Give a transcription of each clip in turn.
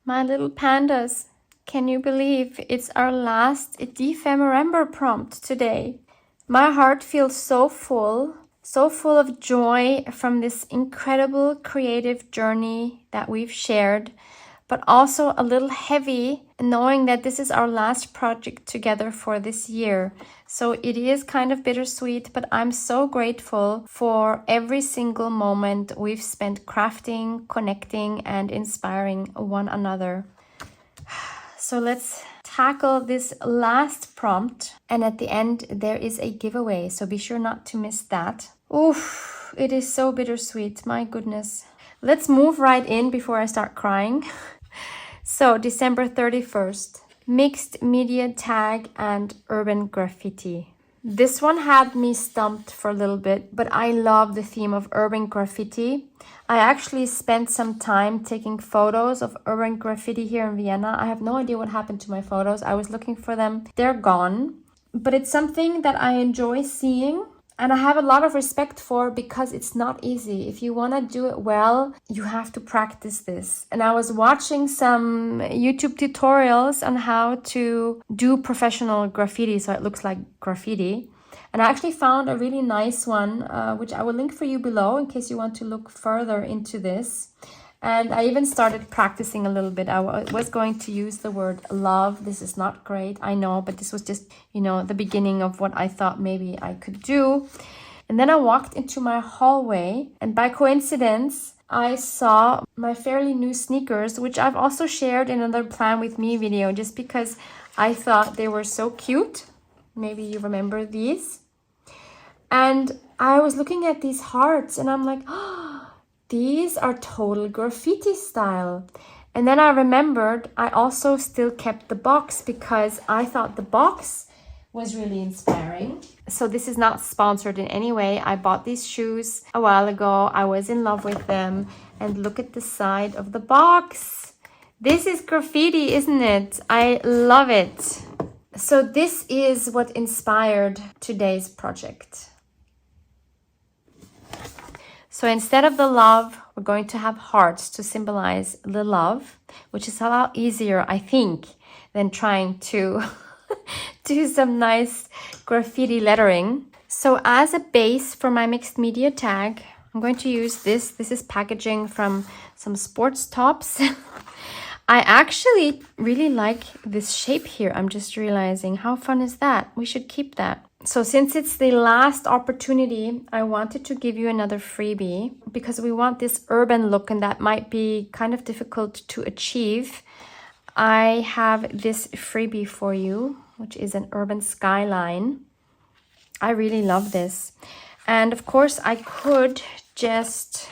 My little pandas, can you believe it's our last Dephemerember prompt today? My heart feels so full of joy from this incredible creative journey that we've shared, but also a little heavy knowing that this is our last project together for this year. So it is kind of bittersweet, but I'm so grateful for every single moment we've spent crafting, connecting, and inspiring one another. So let's tackle this last prompt. And at the end, there is a giveaway. So be sure not to miss that. Oof, it is so bittersweet. My goodness. Let's move right in before I start crying. So December 31st, mixed media tag and urban graffiti. This one had me stumped for a little bit, but I love the theme of urban graffiti. I actually spent some time taking photos of urban graffiti here in Vienna. I have no idea what happened to my photos. I was looking for them. They're gone. But it's something that I enjoy seeing and I have a lot of respect for because it's not easy. If you want to do it well, you have to practice this. And I was watching some YouTube tutorials on how to do professional graffiti so it looks like graffiti. And I actually found a really nice one, which I will link for you below in case you want to look further into this. And I even started practicing a little bit. I was going to use the word love. This is not great, I know, but this was just, the beginning of what I thought maybe I could do. And then I walked into my hallway and by coincidence, I saw my fairly new sneakers, which I've also shared in another Plan With Me video just because I thought they were so cute. Maybe you remember these. And I was looking at these hearts and I'm like, oh, these are total graffiti style. And then I remembered I also still kept the box because I thought the box was really inspiring. So this is not sponsored in any way. I bought these shoes a while ago. I was in love with them. And look at the side of the box. This is graffiti, isn't it? I love it. So this is what inspired today's project. So instead of the love, we're going to have hearts to symbolize the love, which is a lot easier, I think, than trying to do some nice graffiti lettering. So as a base for my mixed media tag, I'm going to use this. This is packaging from some sports tops. I actually really like this shape here. I'm just realizing how fun is that? We should keep that. So since it's the last opportunity, I wanted to give you another freebie because we want this urban look and that might be kind of difficult to achieve. I have this freebie for you, which is an urban skyline. I really love this. And of course, I could just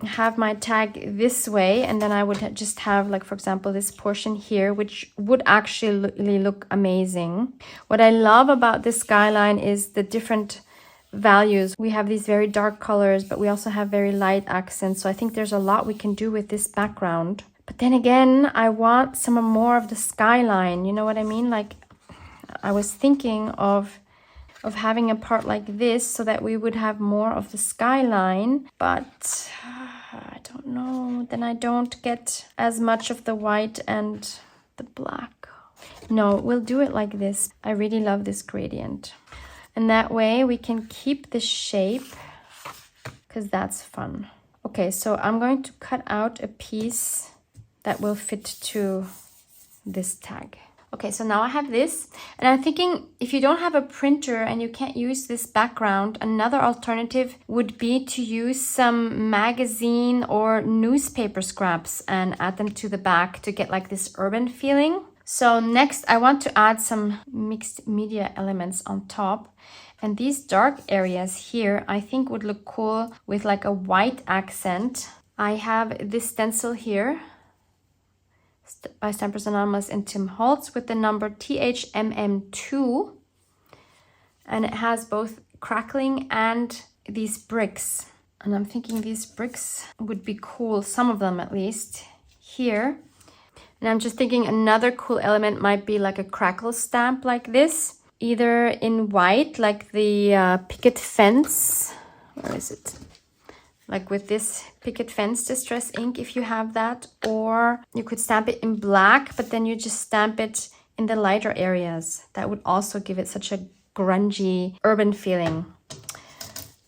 have my tag this way and then I would just have, like, for example, this portion here, which would actually really look amazing. What I love about this skyline is the different values. We have these very dark colors, but we also have very light accents. So I think there's a lot we can do with this background. But then again, I want some more of the skyline. You know what I mean? Like, I was thinking of having a part like this so that we would have more of the skyline, but I don't know, then I don't get as much of the white and the black. No, we'll do it like this. I really love this gradient. And that way we can keep the shape because that's fun. Okay, so I'm going to cut out a piece that will fit to this tag. Okay, so now I have this, and I'm thinking if you don't have a printer and you can't use this background, another alternative would be to use some magazine or newspaper scraps and add them to the back to get like this urban feeling. So next I want to add some mixed media elements on top. And these dark areas here I think would look cool with like a white accent. I have this stencil here by Stampers Anonymous and Tim Holtz with the number THMM2, and it has both crackling and these bricks, and I'm thinking these bricks would be cool, some of them at least here. And I'm just thinking another cool element might be like a crackle stamp like this, either in white like the picket fence. Where is it? like with this picket fence distress ink if you have that, or you could stamp it in black, but then you just stamp it in the lighter areas. That would also give it such a grungy urban feeling.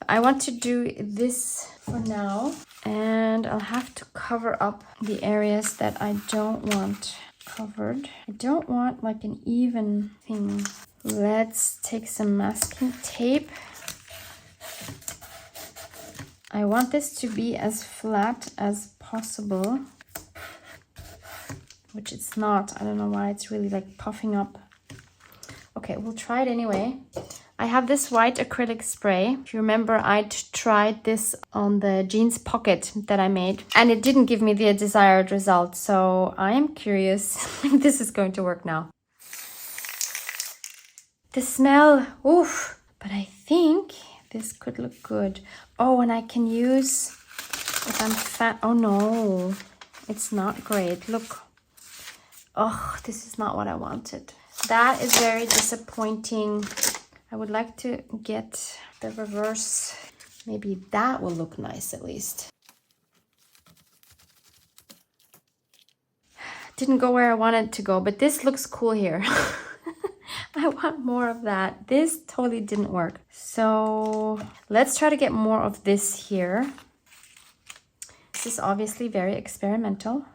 I want to do this for now, and I'll have to cover up the areas that I don't want covered. I don't want like an even thing. Let's take some masking tape. I want this to be as flat as possible, which it's not. I don't know why it's really like puffing up. Okay, we'll try it anyway. I have this white acrylic spray. If you remember, I tried this on the jeans pocket that I made, and it didn't give me the desired result. So I am curious if this is going to work now. The smell, oof! But I think this could look good. Oh, and I can use, if I'm fat, oh no, it's not great. Look, oh, this is not what I wanted. That is very disappointing. I would like to get the reverse. Maybe that will look nice at least. Didn't go where I wanted to go, but this looks cool here. I want more of that. This totally didn't work. So let's try to get more of this here. This is obviously very experimental.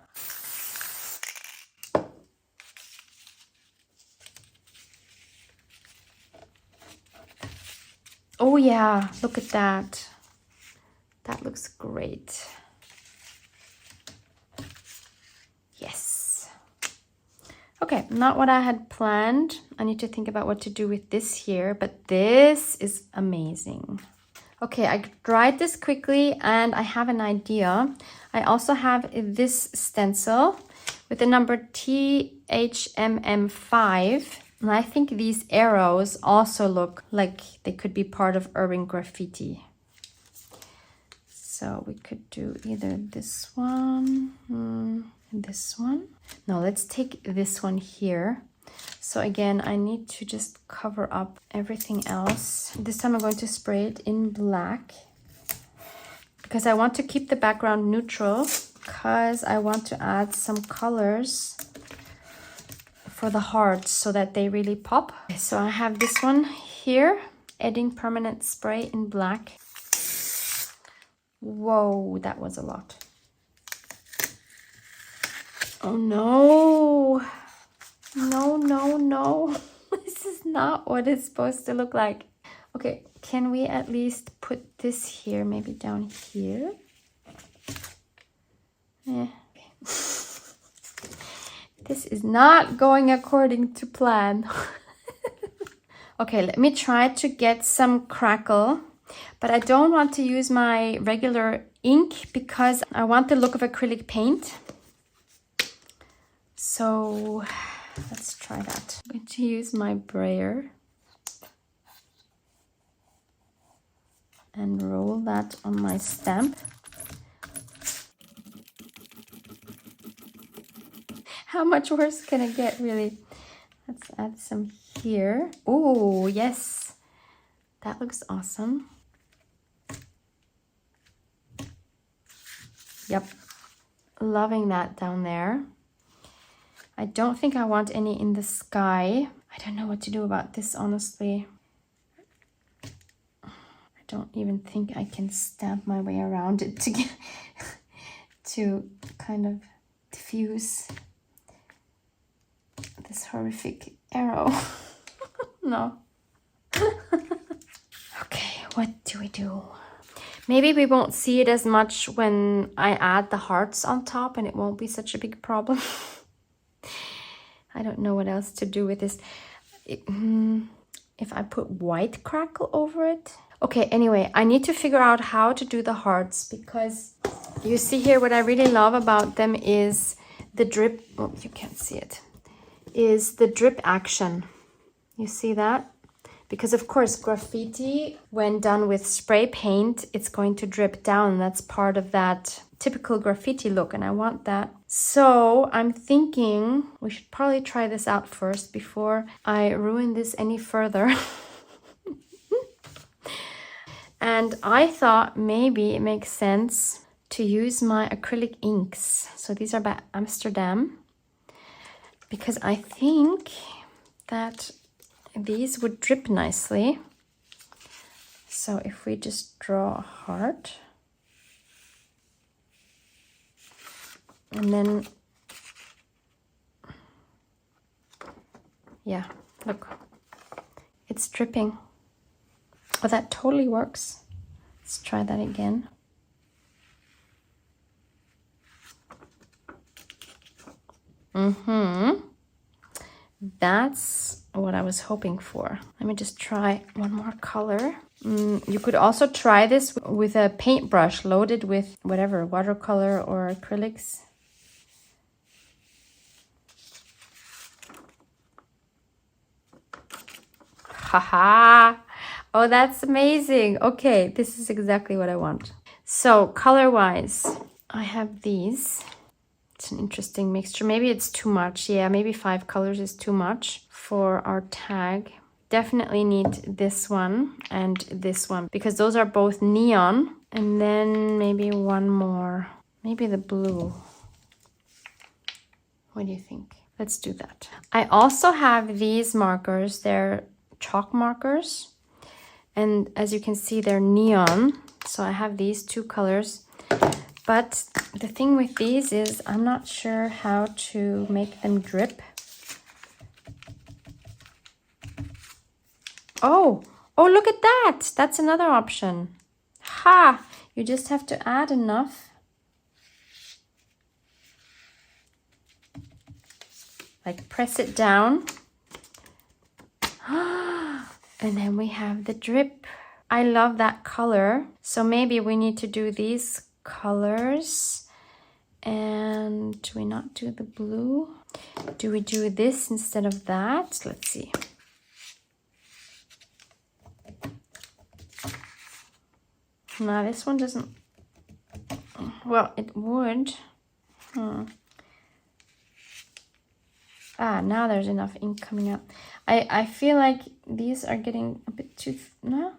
Oh yeah, look at that. That looks great. Yes. Okay, not what I had planned. I need to think about what to do with this here, but this is amazing. Okay, I dried this quickly and I have an idea. I also have this stencil with the number THMM5. And I think these arrows also look like they could be part of urban graffiti. So we could do either this one and this one. No, let's take this one here. So again, I need to just cover up everything else. This time I'm going to spray it in black because I want to keep the background neutral, because I want to add some colors for the hearts so that they really pop. So I have this one here, adding permanent spray in black. Whoa, that was a lot. Oh no. No, no, no. This is not what it's supposed to look like. Okay, can we at least put this here, maybe down here? Yeah. Okay. This is not going according to plan. Okay, let me try to get some crackle, but I don't want to use my regular ink because I want the look of acrylic paint. So let's try that. I'm going to use my brayer and roll that on my stamp. How much worse can it get, really? Let's add some here. Oh, yes. That looks awesome. Yep. Loving that down there. I don't think I want any in the sky. I don't know what to do about this, honestly. I don't even think I can stamp my way around it to get to kind of diffuse this horrific arrow. No. Okay, what do we do? Maybe we won't see it as much when I add the hearts on top, and it won't be such a big problem. I don't know what else to do with this. If I put white crackle over it. Okay, anyway, I need to figure out how to do the hearts, because you see here what I really love about them is the drip. Oh, you can't see it. Is the drip action. You see that? Because of course graffiti, when done with spray paint, it's going to drip down. That's part of that typical graffiti look, and I want that. So I'm thinking we should probably try this out first before I ruin this any further. And I thought maybe it makes sense to use my acrylic inks. So these are by Amsterdam, because I think that these would drip nicely. So if we just draw a heart, and then, yeah, look, it's dripping. Oh, that totally works. Let's try that again. That's what I was hoping for. Let me just try one more color. You could also try this with a paintbrush loaded with whatever, watercolor or acrylics. Haha! Oh, that's amazing. Okay, this is exactly what I want. So color-wise, I have these. It's an interesting mixture. Maybe it's too much. Yeah, maybe 5 colors is too much for our tag. Definitely need this one and this one, because those are both neon. And then maybe one more. Maybe the blue. What do you think? Let's do that. I also have these markers. They're chalk markers. And as you can see, they're neon. So I have these 2 colors. But the thing with these is I'm not sure how to make them drip. Oh, look at that. That's another option. Ha! You just have to add enough. Like press it down. And then we have the drip. I love that color. So maybe we need to do these colors. And do we not do the blue? Do we do this instead of that? Let's see. No, this one doesn't. Well, it would. Ah, now there's enough ink coming up. I feel like these are getting a bit too... No?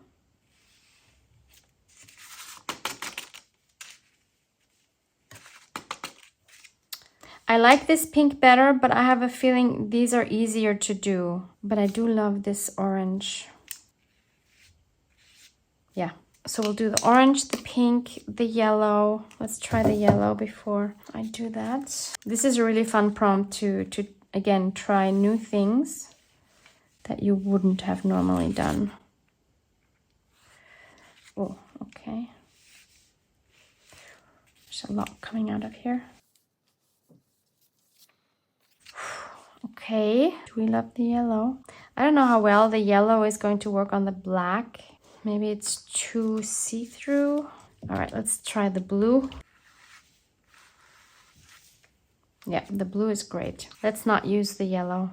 I like this pink better, but I have a feeling these are easier to do. But I do love this orange. Yeah. So we'll do the orange, the pink, the yellow. Let's try the yellow before I do that. This is a really fun prompt to again, try new things that you wouldn't have normally done. Oh, okay. There's a lot coming out of here. Okay, do we love the yellow? I don't know how well the yellow is going to work on the black. Maybe it's too see-through. All right, let's try the blue. Yeah, the blue is great. Let's not use the yellow.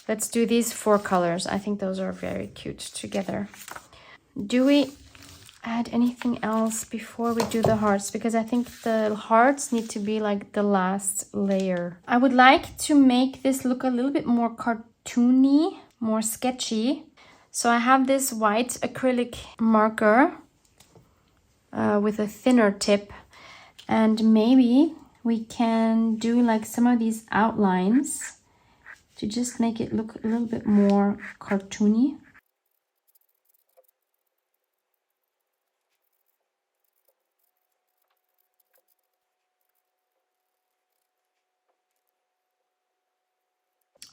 Let's do these 4 colors. I think those are very cute together. Do we add anything else before we do the hearts? Because I think the hearts need to be like the last layer. I would like to make this look a little bit more cartoony, more sketchy. So I have this white acrylic marker with a thinner tip, and maybe we can do like some of these outlines to just make it look a little bit more cartoony.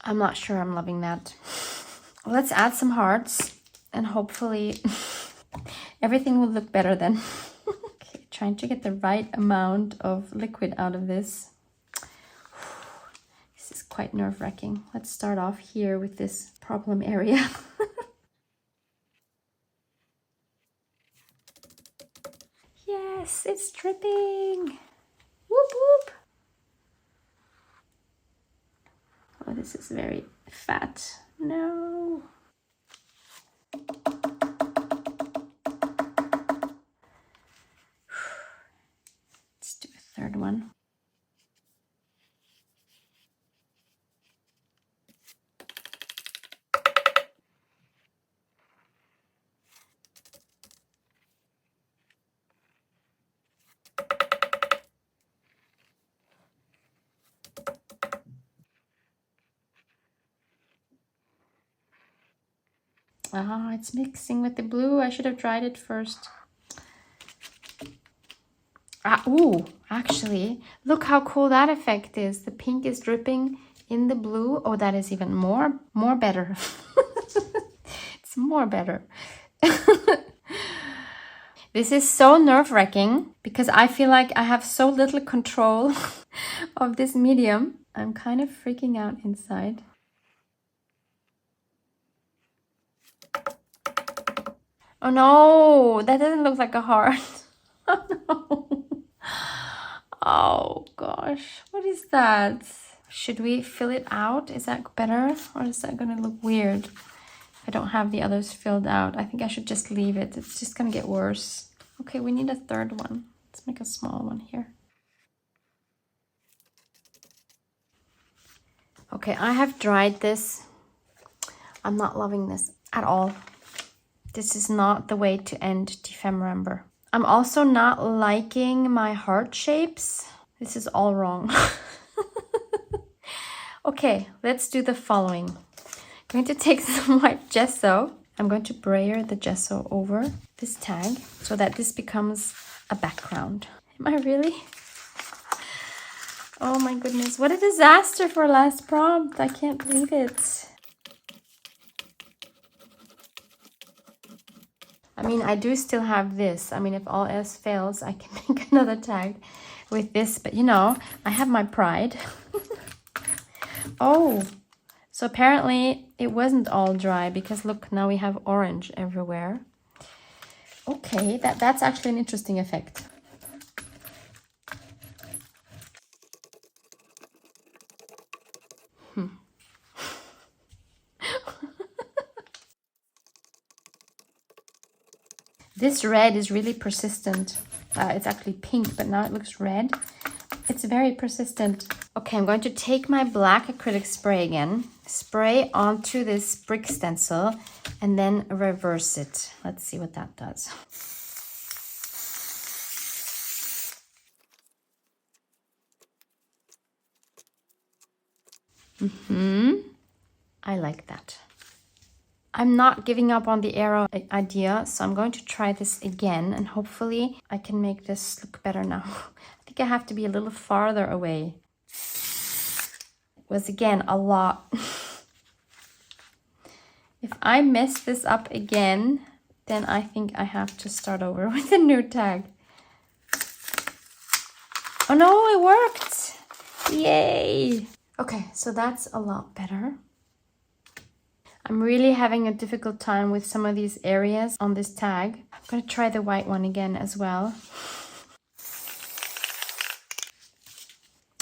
I'm not sure I'm loving that. Let's add some hearts and hopefully everything will look better then. Okay, trying to get the right amount of liquid out of this. This is quite nerve-wracking. Let's start off here with this problem area. Yes, it's dripping. Whoop whoop. Oh, this is very fat. No. Let's do a third one. Ah, it's mixing with the blue. I should have tried it first. Ooh, actually, look how cool that effect is. The pink is dripping in the blue. Oh, that is even more better. It's more better. This is so nerve-wracking because I feel like I have so little control of this medium. I'm kind of freaking out inside. Oh no, that doesn't look like a heart. Oh no. Oh gosh, what is that? Should we fill it out? Is that better? Or is that gonna look weird? I don't have the others filled out. I think I should just leave it. It's just gonna get worse. Okay, we need a third one. Let's make a small one here. Okay, I have dried this. I'm not loving this at all. This is not the way to end Dephemerember. I'm also not liking my heart shapes. This is all wrong. Okay, let's do the following. I'm going to take some white gesso. I'm going to brayer the gesso over this tag so that this becomes a background. Am I really? Oh my goodness, what a disaster for last prompt. I can't believe it. I mean, I do still have this. I mean, if all else fails, I can make another tag with this. But you know, I have my pride. Oh, so apparently it wasn't all dry because look, now we have orange everywhere. Okay, that's actually an interesting effect. This red is really persistent. It's actually pink, but now it looks red. It's very persistent. Okay, I'm going to take my black acrylic spray again, spray onto this brick stencil, and then reverse it. Let's see what that does. I like that. I'm not giving up on the arrow idea, so I'm going to try this again, and hopefully I can make this look better now. I think I have to be a little farther away. It was again a lot. If I mess this up again, then I think I have to start over with a new tag. Oh no, it worked! Yay! Okay, so that's a lot better. I'm really having a difficult time with some of these areas on this tag. I'm going to try the white one again as well.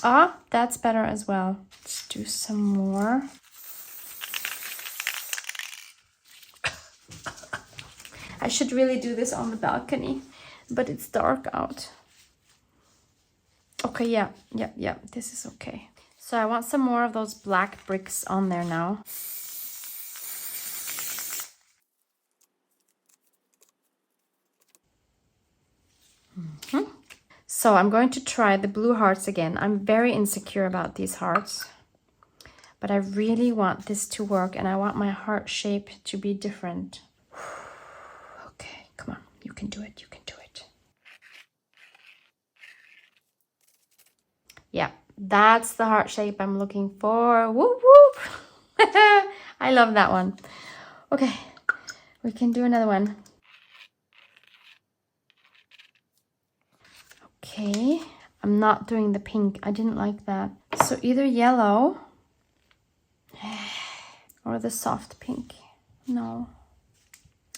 Ah, that's better as well. Let's do some more. I should really do this on the balcony, but it's dark out. Okay, yeah, this is okay. So I want some more of those black bricks on there now. So I'm going to try the blue hearts again. I'm very insecure about these hearts, but I really want this to work and I want my heart shape to be different. Okay, come on, you can do it, you can do it. Yeah, that's the heart shape I'm looking for. Whoop, whoop. I love that one. Okay, we can do another one. Okay, I'm not doing the pink. I didn't like that. So either yellow or the soft pink. No,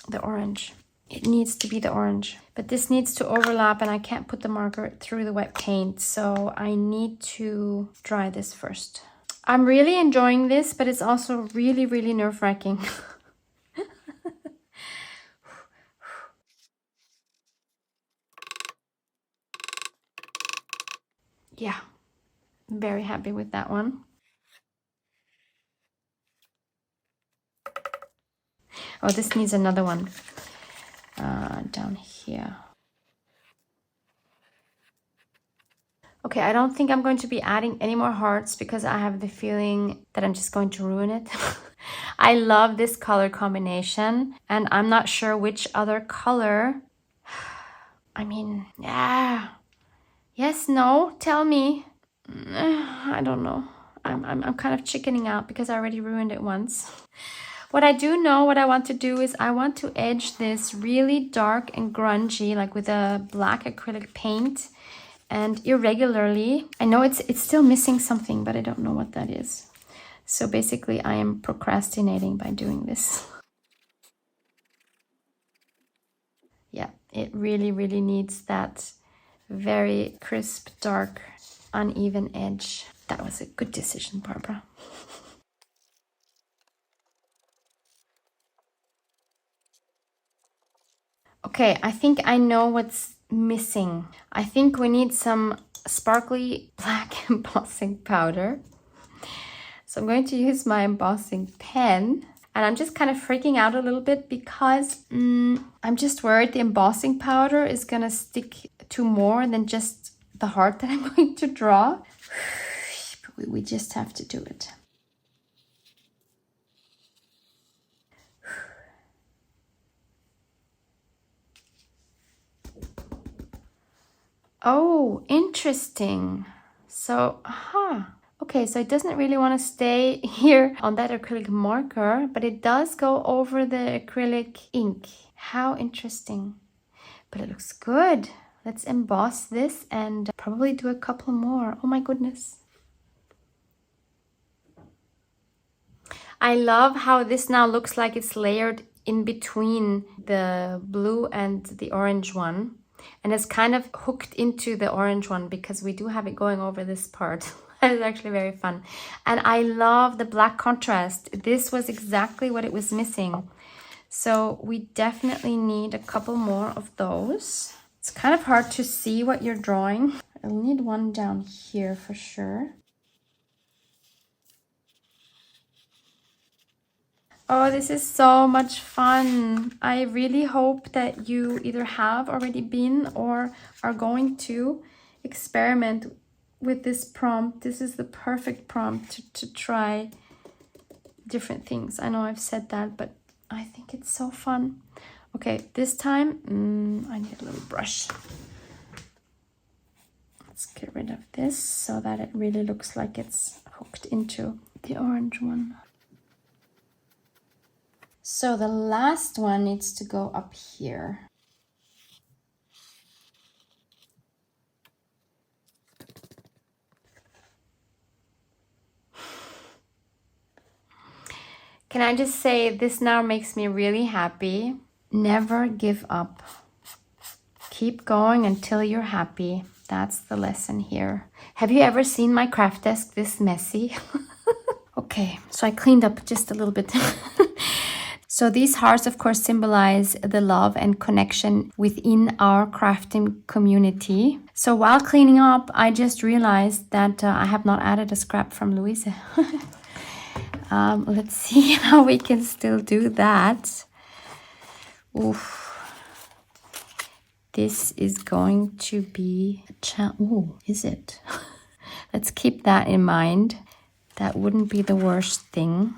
the orange. It needs to be the orange. But this needs to overlap and I can't put the marker through the wet paint. So I need to dry this first. I'm really enjoying this, but it's also really, really nerve-wracking. Yeah, I'm very happy with that one. Oh, this needs another one down here. Okay, I don't think I'm going to be adding any more hearts because I have the feeling that I'm just going to ruin it. I love this color combination, and I'm not sure which other color. I mean, yeah. Yes, no, tell me. I don't know. I'm kind of chickening out because I already ruined it once. What I do know, what I want to do is I want to edge this really dark and grungy, like with a black acrylic paint, and irregularly. I know it's still missing something, but I don't know what that is. So basically I am procrastinating by doing this. Yeah, it really, really needs that very crisp, dark, uneven edge. That was a good decision, Barbara. Okay, I think I know what's missing. I think we need some sparkly black embossing powder. So I'm going to use my embossing pen. And I'm just kind of freaking out a little bit because I'm just worried the embossing powder is going to stick to more than just the heart that I'm going to draw. But we just have to do it. Oh, interesting. So, okay, so it doesn't really want to stay here on that acrylic marker, but it does go over the acrylic ink. How interesting. But it looks good. Let's emboss this and probably do a couple more. Oh my goodness. I love how this now looks like it's layered in between the blue and the orange one. And it's kind of hooked into the orange one because we do have it going over this part. It's actually very fun. And I love the black contrast. This was exactly what it was missing. So we definitely need a couple more of those. It's kind of hard to see what you're drawing. I'll need one down here for sure. Oh, this is so much fun. I really hope that you either have already been or are going to experiment with this prompt. This is the perfect prompt to try different things. I know I've said that, but I think it's so fun. Okay, this time I need a little brush. Let's get rid of this so that it really looks like it's hooked into the orange one. So the last one needs to go up here. Can I just say, this now makes me really happy. Never give up. Keep going until you're happy. That's the lesson here. Have you ever seen my craft desk this messy? Okay, so I cleaned up just a little bit. So these hearts, of course, symbolize the love and connection within our crafting community. So while cleaning up, I just realized that I have not added a scrap from Luise. Let's see how we can still do that. Oof. This is going to be a oh, is it? Let's keep that in mind. That wouldn't be the worst thing.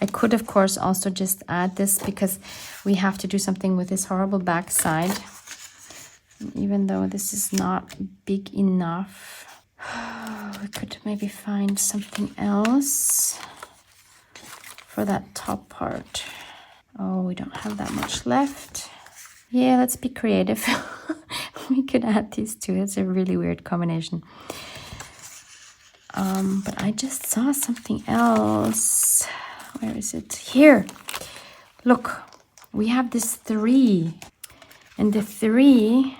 I could, of course, also just add this because we have to do something with this horrible backside. Even though this is not big enough, we could maybe find something else for that top part. Oh, we don't have that much left. Yeah, let's be creative. We could add these two. It's a really weird combination. But I just saw something else. Where is it? Here. Look, we have this 3. And the 3,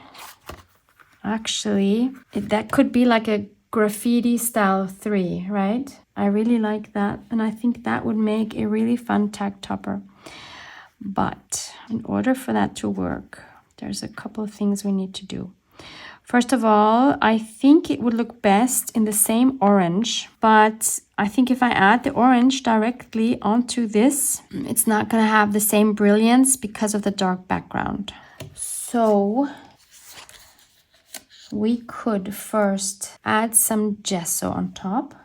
actually, that could be like a graffiti style 3, right? I really like that. And I think that would make a really fun tag topper. But in order for that to work, there's a couple of things we need to do. First of all, I think it would look best in the same orange, but I think if I add the orange directly onto this, it's not going to have the same brilliance because of the dark background. So we could first add some gesso on top.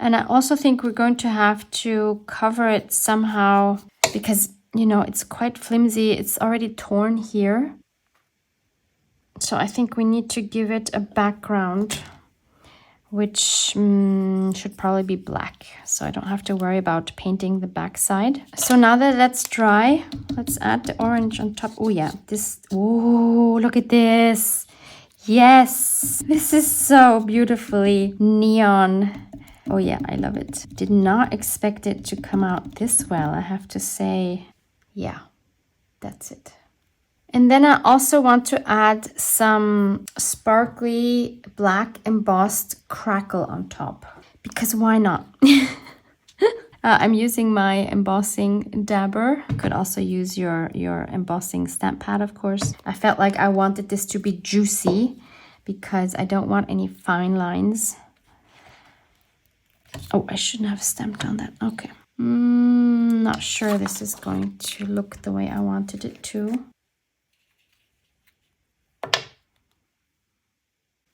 And I also think we're going to have to cover it somehow because, you know, it's quite flimsy. It's already torn here. So I think we need to give it a background, which should probably be black. So I don't have to worry about painting the backside. So now that that's dry, let's add the orange on top. Oh yeah, this, oh, look at this. Yes, this is so beautifully neon. Oh yeah, I love it. Did not expect it to come out this well, I have to say. Yeah, that's it. And then I also want to add some sparkly black embossed crackle on top. Because why not? I'm using my embossing dabber. You could also use your embossing stamp pad, of course. I felt like I wanted this to be juicy because I don't want any fine lines. Oh, I shouldn't have stamped on that. Okay. Not sure this is going to look the way I wanted it to.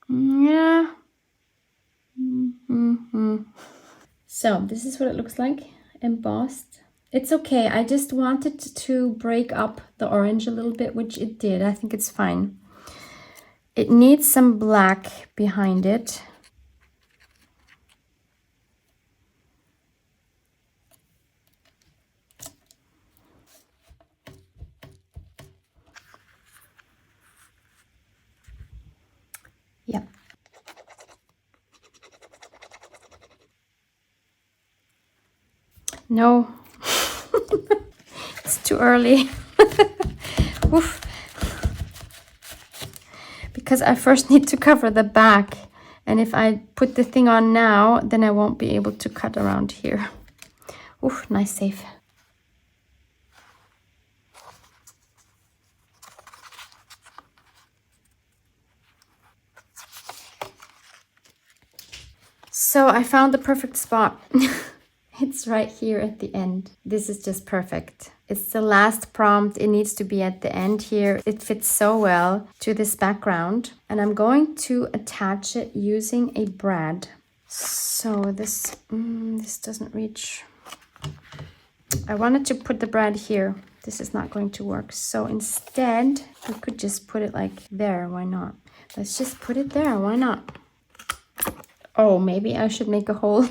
Yeah. So this is what it looks like, embossed. It's okay. I just wanted to break up the orange a little bit, which it did. I think it's fine. It needs some black behind it. Yeah. No, it's too early. Oof. Because I first need to cover the back. And if I put the thing on now, then I won't be able to cut around here. Oof, nice save. So I found the perfect spot. It's right here at the end. This is just perfect. It's the last prompt. It needs to be at the end here. It fits so well to this background. And I'm going to attach it using a brad. So this doesn't reach. I wanted to put the brad here. This is not going to work. So instead, we could just put it like there. Why not? Let's just put it there. Why not? Oh, maybe I should make a hole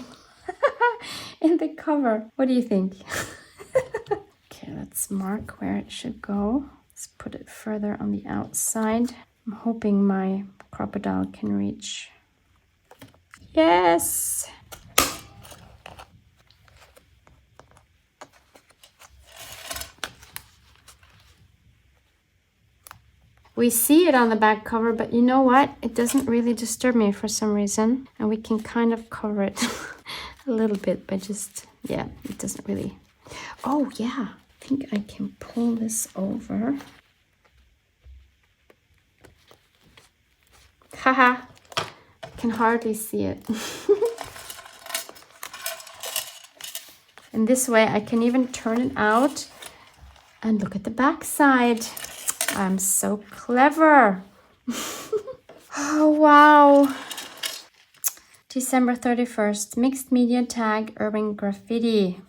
in the cover. What do you think? Okay, let's mark where it should go. Let's put it further on the outside. I'm hoping my crocodile can reach. Yes! We see it on the back cover, but you know what? It doesn't really disturb me for some reason. And we can kind of cover it a little bit by just, yeah, it doesn't really. Oh, yeah. I think I can pull this over. Haha. I can hardly see it. And this way I can even turn it out and look at the back side. I'm so clever. Oh, wow. December 31st, mixed media tag, urban graffiti.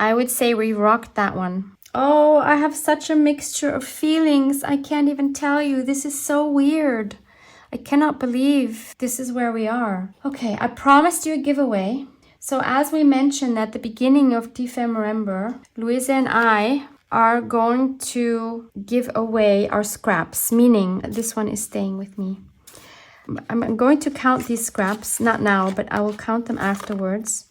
I would say we rocked that one. Oh, I have such a mixture of feelings. I can't even tell you. This is so weird. I cannot believe this is where we are. Okay, I promised you a giveaway. So as we mentioned at the beginning of Dephemerember, Luise and I are going to give away our scraps, meaning this one is staying with me. I'm going to count these scraps, not now, but I will count them afterwards.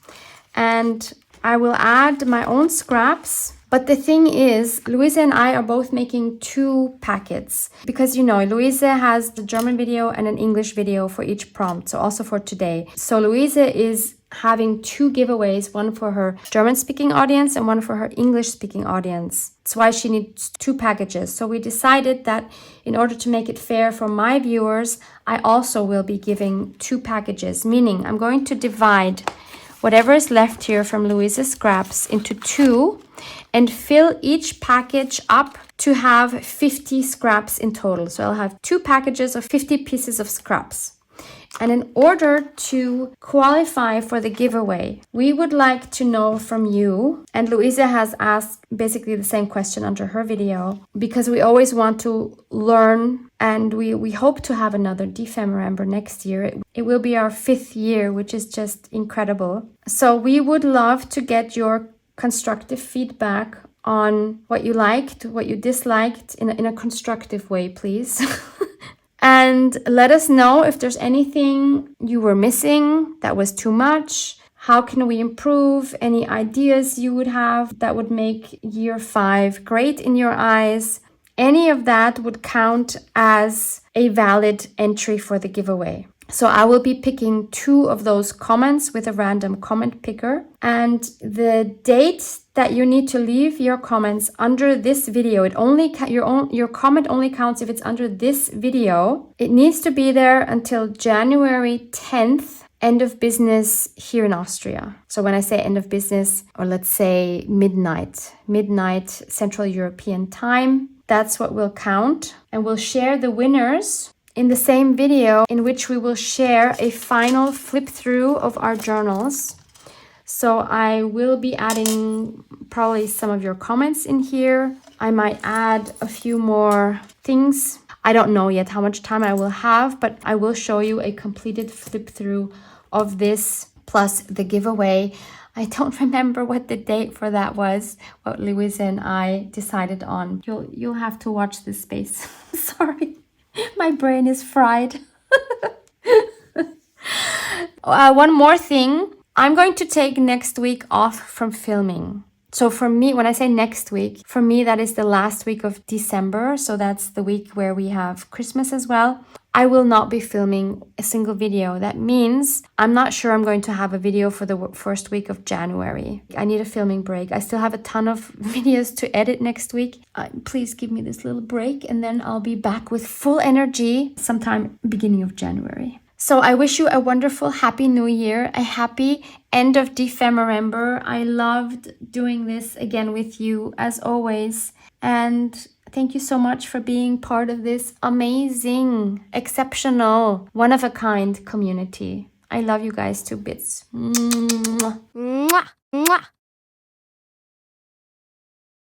And I will add my own scraps. But the thing is, Luise and I are both making 2 packets. Because, you know, Luise has the German video and an English video for each prompt, so also for today. So Luise is having 2 giveaways, one for her German-speaking audience and one for her English-speaking audience. That's why she needs 2 packages. So we decided that in order to make it fair for my viewers, I also will be giving 2 packages, meaning I'm going to divide whatever is left here from Luise's scraps into 2 and fill each package up to have 50 scraps in total. So I'll have 2 packages of 50 pieces of scraps. And in order to qualify for the giveaway, we would like to know from you, and Luise has asked basically the same question under her video, because we always want to learn, and we hope to have another Dephemerember next year. It will be our 5th year, which is just incredible. So we would love to get your constructive feedback on what you liked, what you disliked in a constructive way, please. And let us know if there's anything you were missing that was too much. How can we improve? Any ideas you would have that would make year 5 great in your eyes? Any of that would count as a valid entry for the giveaway. So I will be picking 2 of those comments with a random comment picker. And the date that you need to leave your comments under this video, your comment only counts if it's under this video. It needs to be there until January 10th, end of business here in Austria. So when I say end of business, or let's say midnight Central European time, that's what will count. And we'll share the winners in the same video, in which we will share a final flip through of our journals. So I will be adding probably some of your comments in here. I might add a few more things. I don't know yet how much time I will have, but I will show you a completed flip through of this plus the giveaway. I don't remember what the date for that was, what Luise and I decided on. You'll have to watch this space. Sorry. My brain is fried. One more thing. I'm going to take next week off from filming. So for me, when I say next week, for me, that is the last week of December. So that's the week where we have Christmas as well. I will not be filming a single video. That means I'm not sure I'm going to have a video for the first week of January. I need a filming break. I still have a ton of videos to edit next week. Please give me this little break, and then I'll be back with full energy sometime beginning of January. So I wish you a wonderful, happy new year, a happy end of Dephemerember. I loved doing this again with you as always. And thank you so much for being part of this amazing, exceptional, one-of-a-kind community. I love you guys to bits. Mwah. Mwah. Mwah.